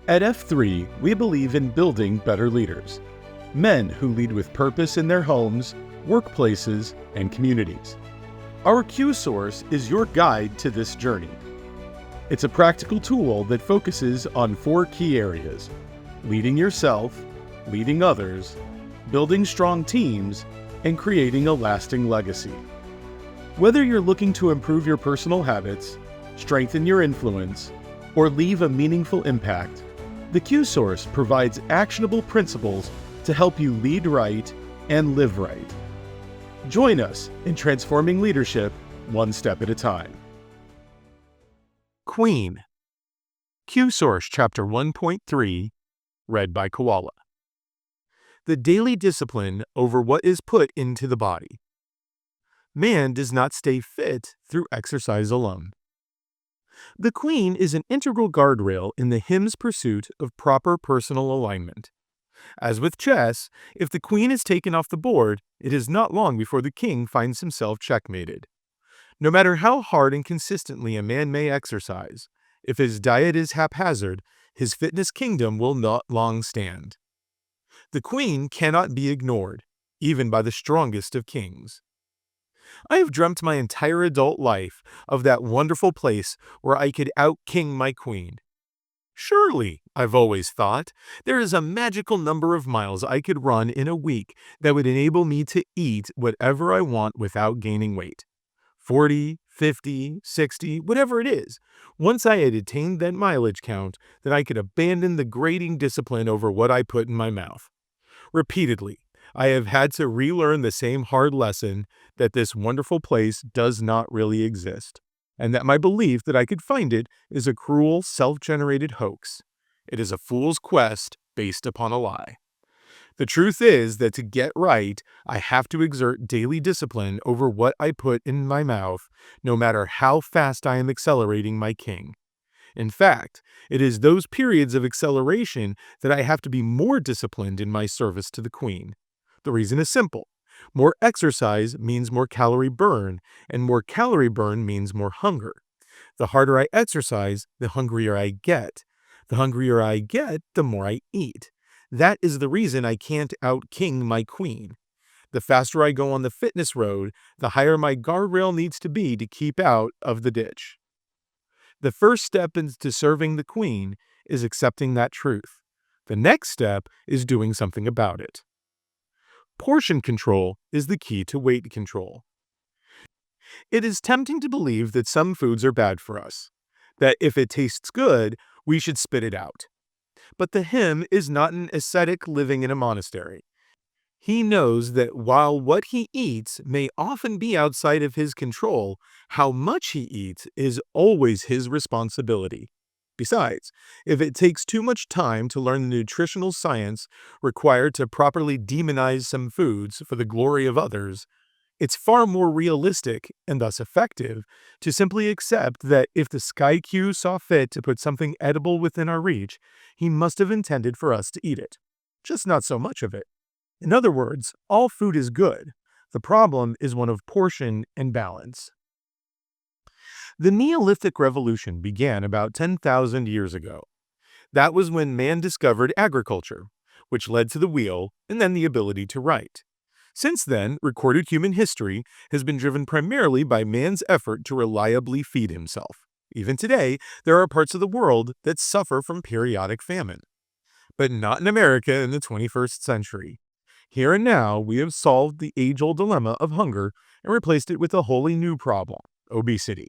At F3, we believe in building better leaders, men who lead with purpose in their homes, workplaces, and communities. Our QSource is your guide to this journey. It's a practical tool that focuses on 4 key areas: leading yourself, leading others, building strong teams, and creating a lasting legacy. Whether you're looking to improve your personal habits, strengthen your influence, or leave a meaningful impact, the QSource provides actionable principles to help you lead right and live right. Join us in transforming leadership one step at a time. Queen. QSource Chapter 1.3, read by Koala. The daily discipline over what is put into the body. Man does not stay fit through exercise alone. The queen is an integral guardrail in the hymn's pursuit of proper personal alignment. As with chess, if the queen is taken off the board, it is not long before the king finds himself checkmated. No matter how hard and consistently a man may exercise, if his diet is haphazard, his fitness kingdom will not long stand. The queen cannot be ignored, even by the strongest of kings. I have dreamt my entire adult life of that wonderful place where I could out-king my queen. Surely, I've always thought, there is a magical number of miles I could run in a week that would enable me to eat whatever I want without gaining weight. 40, 50, 60, whatever it is. Once I had attained that mileage count, then I could abandon the grating discipline over what I put in my mouth. Repeatedly, I have had to relearn the same hard lesson that this wonderful place does not really exist, and that my belief that I could find it is a cruel, self-generated hoax. It is a fool's quest based upon a lie. The truth is that to get right, I have to exert daily discipline over what I put in my mouth, no matter how fast I am accelerating my king. In fact, it is those periods of acceleration that I have to be more disciplined in my service to the queen. The reason is simple. More exercise means more calorie burn, and more calorie burn means more hunger. The harder I exercise, the hungrier I get. The hungrier I get, the more I eat. That is the reason I can't out-king my queen. The faster I go on the fitness road, the higher my guardrail needs to be to keep out of the ditch. The first step into serving the queen is accepting that truth. The next step is doing something about it. Portion control is the key to weight control. It is tempting to believe that some foods are bad for us, that if it tastes good, we should spit it out. But the hymn is not an ascetic living in a monastery. He knows that while what he eats may often be outside of his control, how much he eats is always his responsibility. Besides, if it takes too much time to learn the nutritional science required to properly demonize some foods for the glory of others, it's far more realistic, and thus effective, to simply accept that if the Sky Q saw fit to put something edible within our reach, he must have intended for us to eat it, just not so much of it. In other words, all food is good. The problem is one of portion and balance. The Neolithic Revolution began about 10,000 years ago. That was when man discovered agriculture, which led to the wheel and then the ability to write. Since then, recorded human history has been driven primarily by man's effort to reliably feed himself. Even today, there are parts of the world that suffer from periodic famine. But not in America in the 21st century. Here and now, we have solved the age-old dilemma of hunger and replaced it with a wholly new problem: obesity.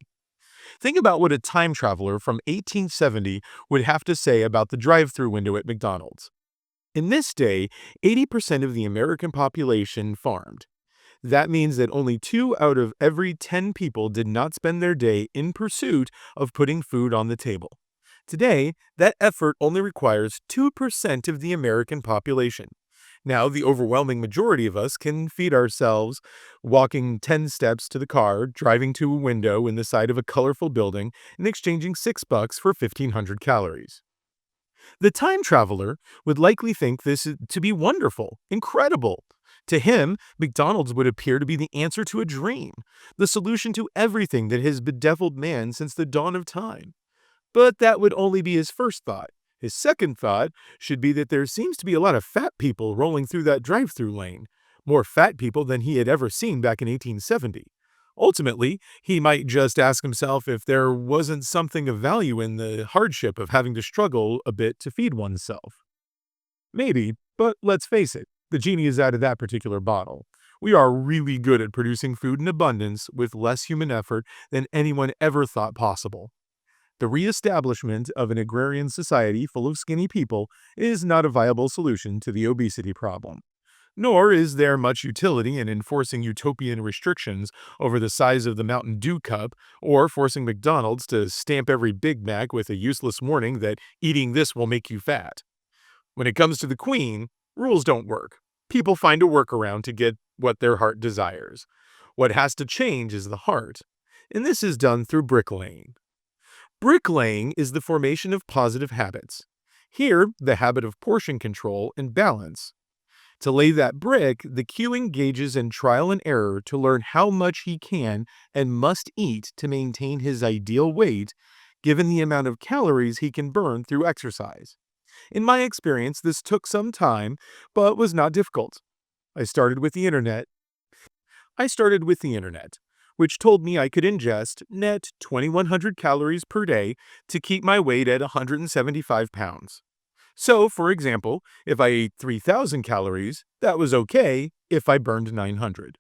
Think about what a time traveler from 1870 would have to say about the drive-thru window at McDonald's. In this day, 80% of the American population farmed. That means that only 2 out of every 10 people did not spend their day in pursuit of putting food on the table. Today, that effort only requires 2% of the American population. Now, the overwhelming majority of us can feed ourselves, walking 10 steps to the car, driving to a window in the side of a colorful building, and exchanging $6 for 1,500 calories. The time traveler would likely think this to be wonderful, incredible. To him, McDonald's would appear to be the answer to a dream, the solution to everything that has bedeviled man since the dawn of time. But that would only be his first thought, His second thought should be that there seems to be a lot of fat people rolling through that drive-through lane, more fat people than he had ever seen back in 1870. Ultimately, he might just ask himself if there wasn't something of value in the hardship of having to struggle a bit to feed oneself. Maybe, but let's face it, the genie is out of that particular bottle. We are really good at producing food in abundance with less human effort than anyone ever thought possible. The reestablishment of an agrarian society full of skinny people is not a viable solution to the obesity problem. Nor is there much utility in enforcing utopian restrictions over the size of the Mountain Dew cup or forcing McDonald's to stamp every Big Mac with a useless warning that eating this will make you fat. When it comes to the queen, rules don't work. People find a workaround to get what their heart desires. What has to change is the heart, and this is done through bricklaying. Bricklaying is the formation of positive habits. Here, the habit of portion control and balance. To lay that brick, the Q engages in trial and error to learn how much he can and must eat to maintain his ideal weight, given the amount of calories he can burn through exercise. In my experience, this took some time, but was not difficult. I started with the internet, which told me I could ingest net 2,100 calories per day to keep my weight at 175 pounds. So, for example, if I ate 3,000 calories, that was okay if I burned 900.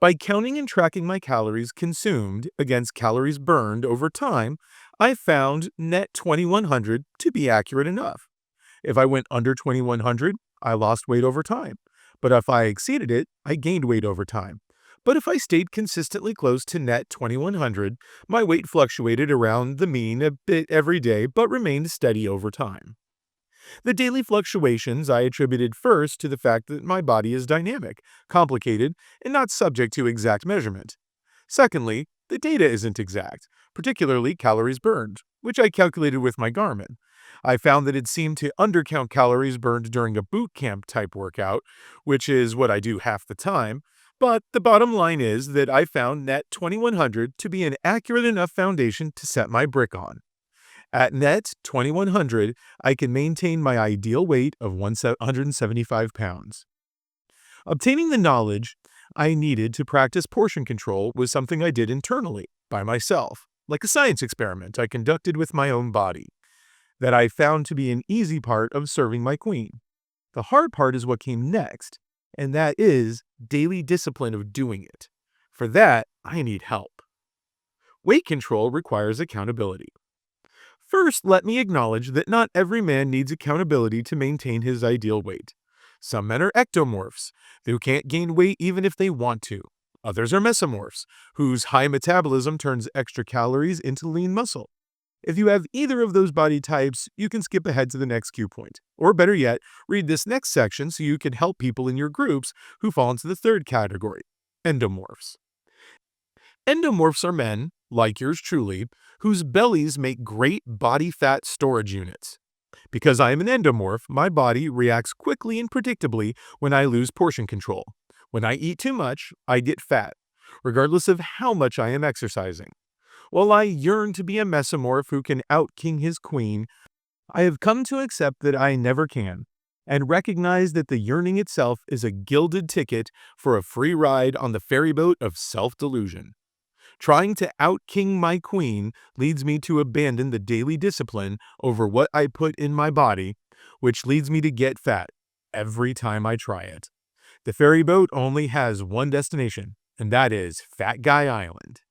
By counting and tracking my calories consumed against calories burned over time, I found net 2,100 to be accurate enough. If I went under 2,100, I lost weight over time. But if I exceeded it, I gained weight over time. But if I stayed consistently close to net 2,100, my weight fluctuated around the mean a bit every day but remained steady over time. The daily fluctuations I attributed first to the fact that my body is dynamic, complicated, and not subject to exact measurement. Secondly, the data isn't exact, particularly calories burned, which I calculated with my Garmin. I found that it seemed to undercount calories burned during a boot camp type workout, which is what I do half the time, but the bottom line is that I found net 2,100 to be an accurate enough foundation to set my brick on. At net 2,100, I can maintain my ideal weight of 175 pounds. Obtaining the knowledge I needed to practice portion control was something I did internally, by myself, like a science experiment I conducted with my own body, that I found to be an easy part of serving my queen. The hard part is what came next, and that is daily discipline of doing it. For that, I need help. Weight control requires accountability. First, let me acknowledge that not every man needs accountability to maintain his ideal weight. Some men are ectomorphs, who can't gain weight even if they want to. Others are mesomorphs, whose high metabolism turns extra calories into lean muscle. If you have either of those body types, you can skip ahead to the next Q point. Or better yet, read this next section so you can help people in your groups who fall into the third category, endomorphs. Endomorphs are men, like yours truly, whose bellies make great body fat storage units. Because I am an endomorph, my body reacts quickly and predictably when I lose portion control. When I eat too much, I get fat, regardless of how much I am exercising. While I yearn to be a mesomorph who can out-king his queen, I have come to accept that I never can, and recognize that the yearning itself is a gilded ticket for a free ride on the ferryboat of self-delusion. Trying to out-king my queen leads me to abandon the daily discipline over what I put in my body, which leads me to get fat every time I try it. The ferryboat only has one destination, and that is Fat Guy Island.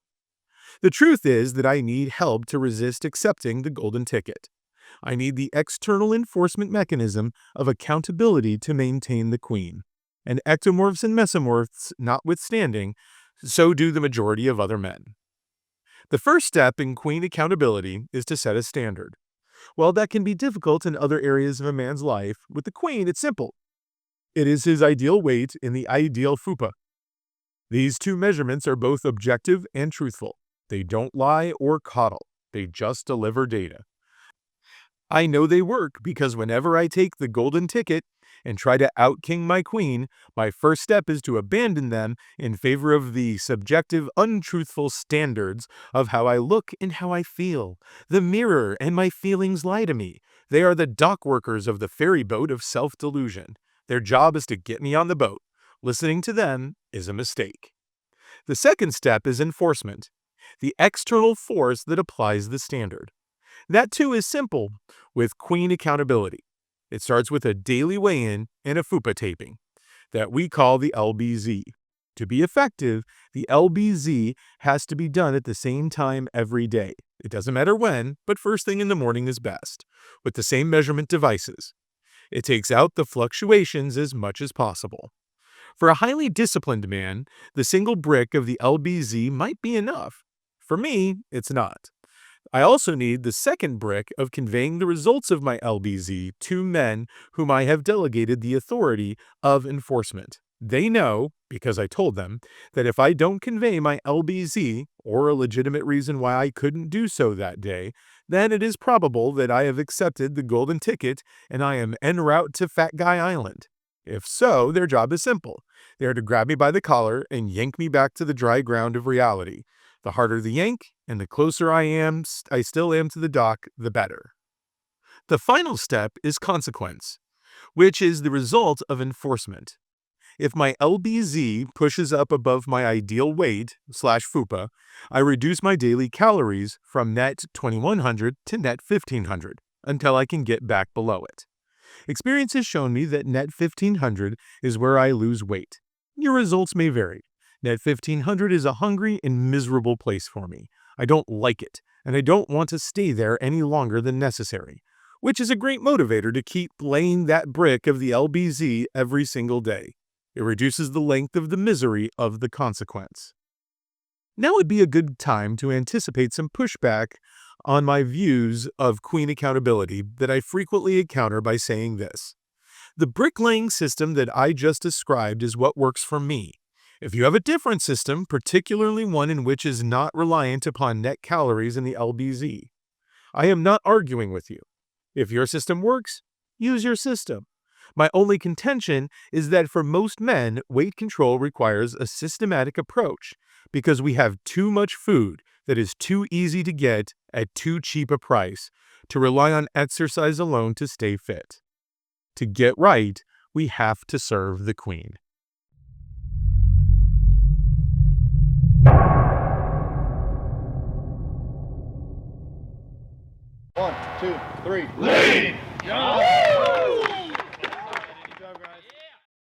The truth is that I need help to resist accepting the golden ticket. I need the external enforcement mechanism of accountability to maintain the queen. And ectomorphs and mesomorphs notwithstanding, so do the majority of other men. The first step in queen accountability is to set a standard. While that can be difficult in other areas of a man's life, with the queen it's simple. It is his ideal weight in the ideal fupa. These two measurements are both objective and truthful. They don't lie or coddle. They just deliver data. I know they work because whenever I take the golden ticket and try to out-king my queen, my first step is to abandon them in favor of the subjective, untruthful standards of how I look and how I feel. The mirror and my feelings lie to me. They are the dock workers of the ferry boat of self-delusion. Their job is to get me on the boat. Listening to them is a mistake. The second step is enforcement, the external force that applies the standard. That too is simple with Queen accountability. It starts with a daily weigh-in and a FUPA taping that we call the LBZ. To be effective, the LBZ has to be done at the same time every day. It doesn't matter when, but first thing in the morning is best, with the same measurement devices. It takes out the fluctuations as much as possible. For a highly disciplined man, the single brick of the LBZ might be enough. For me, it's not. I also need the second brick of conveying the results of my LBZ to men whom I have delegated the authority of enforcement. They know, because I told them, that if I don't convey my LBZ, or a legitimate reason why I couldn't do so that day, then it is probable that I have accepted the golden ticket and I am en route to Fat Guy Island. If so, their job is simple. They are to grab me by the collar and yank me back to the dry ground of reality. The harder the yank, and the closer I still am to the dock, the better. The final step is consequence, which is the result of enforcement. If my LBZ pushes up above my ideal weight /FUPA, I reduce my daily calories from net 2100 to net 1500 until I can get back below it. Experience has shown me that net 1500 is where I lose weight. Your results may vary. Net 1500 is a hungry and miserable place for me. I don't like it, and I don't want to stay there any longer than necessary, which is a great motivator to keep laying that brick of the LBZ every single day. It reduces the length of the misery of the consequence. Now would be a good time to anticipate some pushback on my views of Queen accountability that I frequently encounter by saying this. The bricklaying system that I just described is what works for me. If you have a different system, particularly one in which is not reliant upon net calories in the LBZ, I am not arguing with you. If your system works, use your system. My only contention is that for most men, weight control requires a systematic approach because we have too much food that is too easy to get at too cheap a price to rely on exercise alone to stay fit. To get right, we have to serve the Queen. One, two, three. Lean!